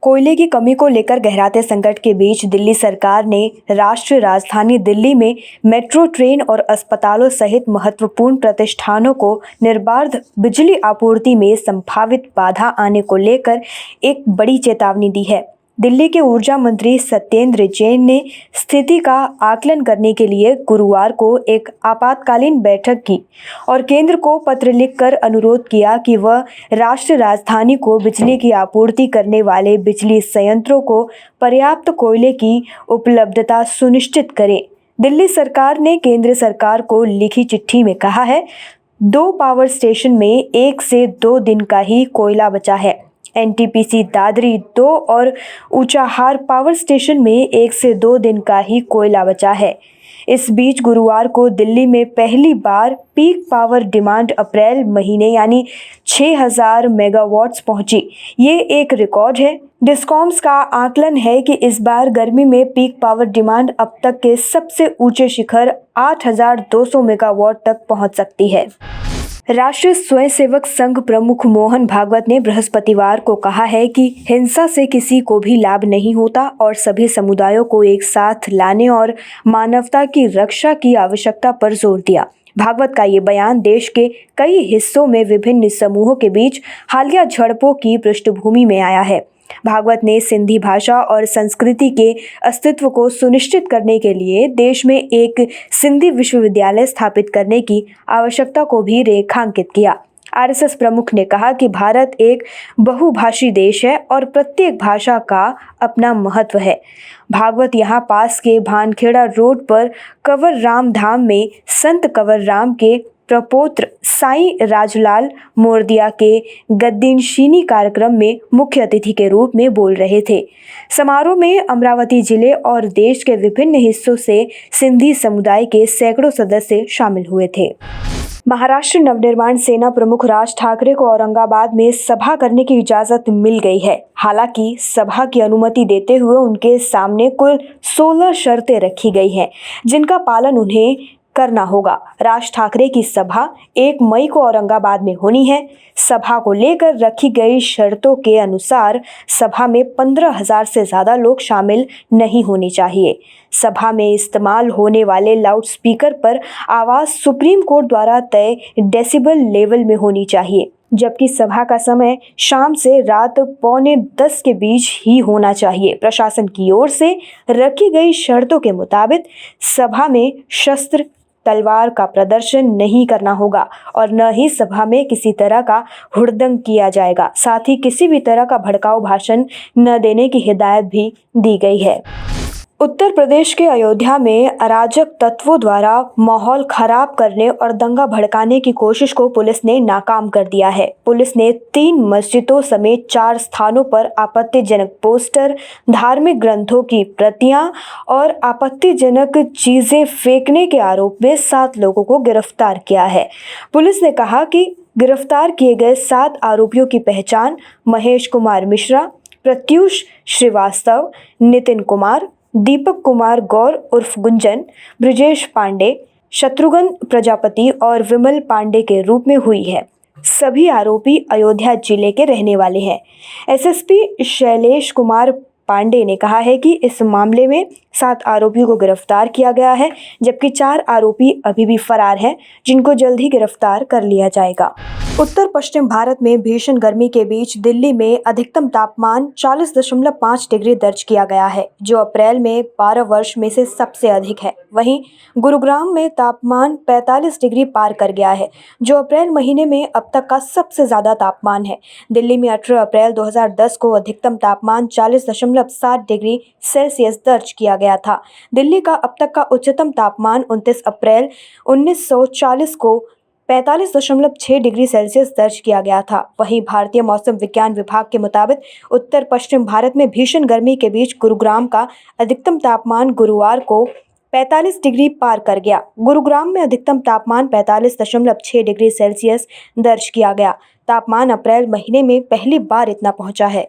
कोयले की कमी को लेकर गहराते संकट के बीच दिल्ली सरकार ने राष्ट्रीय राजधानी दिल्ली में मेट्रो ट्रेन और अस्पतालों सहित महत्वपूर्ण प्रतिष्ठानों को निर्बाध बिजली आपूर्ति में संभावित बाधा आने को लेकर एक बड़ी चेतावनी दी है। दिल्ली के ऊर्जा मंत्री सत्येंद्र जैन ने स्थिति का आकलन करने के लिए गुरुवार को एक आपातकालीन बैठक की और केंद्र को पत्र लिखकर अनुरोध किया कि वह राष्ट्रीय राजधानी को बिजली की आपूर्ति करने वाले बिजली संयंत्रों को पर्याप्त कोयले की उपलब्धता सुनिश्चित करे। दिल्ली सरकार ने केंद्र सरकार को लिखी चिट्ठी में कहा है, 2 पावर स्टेशन में 1 से 2 दिन का ही कोयला बचा है। एनटीपीसी दादरी 2 और ऊंचाहार पावर स्टेशन में 1 से 2 दिन का ही कोयला बचा है। इस बीच गुरुवार को दिल्ली में पहली बार पीक पावर डिमांड अप्रैल महीने यानी 6000 मेगावाट्स पहुंची। ये एक रिकॉर्ड है। डिस्कॉम्स का आकलन है कि इस बार गर्मी में पीक पावर डिमांड अब तक के सबसे ऊंचे शिखर 8200 मेगावाट तक पहुंच सकती है। राष्ट्रीय स्वयंसेवक संघ प्रमुख मोहन भागवत ने बृहस्पतिवार को कहा है कि हिंसा से किसी को भी लाभ नहीं होता और सभी समुदायों को एक साथ लाने और मानवता की रक्षा की आवश्यकता पर जोर दिया। भागवत का ये बयान देश के कई हिस्सों में विभिन्न समूहों के बीच हालिया झड़पों की पृष्ठभूमि में आया है। भागवत ने सिंधी भाषा और संस्कृति के अस्तित्व को सुनिश्चित करने के लिए देश में एक सिंधी विश्वविद्यालय स्थापित करने की आवश्यकता को भी रेखांकित किया। आरएसएस प्रमुख ने कहा कि भारत एक बहुभाषी देश है और प्रत्येक भाषा का अपना महत्व है। भागवत यहाँ पास के भानखेड़ा रोड पर कंवर राम धाम में संत कंवर राम के प्रपौत्र साईं राजलाल मोरदिया के गद्दीनशीनी कार्यक्रम में मुख्य अतिथि के रूप में बोल रहे थे। समारोह में अमरावती जिले और देश के विभिन्न हिस्सों से सिंधी समुदाय के सैकड़ों सदस्य शामिल हुए थे। महाराष्ट्र नवनिर्माण सेना प्रमुख राज ठाकरे को औरंगाबाद में सभा करने की इजाजत मिल गई है। हालांकि सभा की अनुमति देते हुए उनके सामने कुल 16 शर्तें रखी गई हैं, जिनका पालन उन्हें करना होगा। राज ठाकरे की सभा 1 मई को औरंगाबाद में होनी है। सभा को लेकर रखी गई शर्तों के अनुसार सभा में 15,000 से ज़्यादा लोग शामिल नहीं होने चाहिए। सभा में इस्तेमाल होने वाले लाउडस्पीकर पर आवाज़ सुप्रीम कोर्ट द्वारा तय डेसिबल लेवल में होनी चाहिए, जबकि सभा का समय शाम से रात 9:45 के बीच ही होना चाहिए। प्रशासन की ओर से रखी गई शर्तों के मुताबिक सभा में शस्त्र तलवार का प्रदर्शन नहीं करना होगा और न ही सभा में किसी तरह का हुड़दंग किया जाएगा। साथ ही किसी भी तरह का भड़काऊ भाषण न देने की हिदायत भी दी गई है। उत्तर प्रदेश के अयोध्या में अराजक तत्वों द्वारा माहौल खराब करने और दंगा भड़काने की कोशिश को पुलिस ने नाकाम कर दिया है। पुलिस ने 3 मस्जिदों समेत 4 स्थानों पर आपत्तिजनक पोस्टर, धार्मिक ग्रंथों की प्रतियां और आपत्तिजनक चीजें फेंकने के आरोप में 7 लोगों को गिरफ्तार किया है। पुलिस ने कहा कि गिरफ्तार किए गए 7 आरोपियों की पहचान महेश कुमार मिश्रा, प्रत्यूष श्रीवास्तव, नितिन कुमार, दीपक कुमार गौर उर्फ गुंजन, ब्रिजेश पांडे, शत्रुघ्न प्रजापति और विमल पांडे के रूप में हुई है। सभी आरोपी अयोध्या जिले के रहने वाले हैं। एसएसपी शैलेश कुमार पांडे ने कहा है कि इस मामले में 7 आरोपियों को गिरफ्तार किया गया है, जबकि 4 आरोपी अभी भी फरार हैं, जिनको जल्द ही गिरफ्तार कर लिया जाएगा। उत्तर पश्चिम भारत में भीषण गर्मी के बीच दिल्ली में अधिकतम तापमान 40.5 डिग्री दर्ज किया गया है, जो अप्रैल में 12 वर्ष में से सबसे अधिक है। वहीं गुरुग्राम में तापमान 45 डिग्री पार कर गया है, जो अप्रैल महीने में अब तक का सबसे ज़्यादा तापमान है। दिल्ली में 18 अप्रैल 2010 को अधिकतम तापमान 40.7 डिग्री सेल्सियस दर्ज किया गया था। दिल्ली का अब तक का उच्चतम तापमान 29 अप्रैल 1940 को 45.6 डिग्री सेल्सियस दर्ज किया गया था। वहीं भारतीय मौसम विज्ञान विभाग के मुताबिक उत्तर पश्चिम भारत में भीषण गर्मी के बीच गुरुग्राम का अधिकतम तापमान गुरुवार को 45 डिग्री पार कर गया। गुरुग्राम में अधिकतम तापमान 45.6 डिग्री सेल्सियस दर्ज किया गया। तापमान अप्रैल महीने में पहली बार इतना पहुंचा है।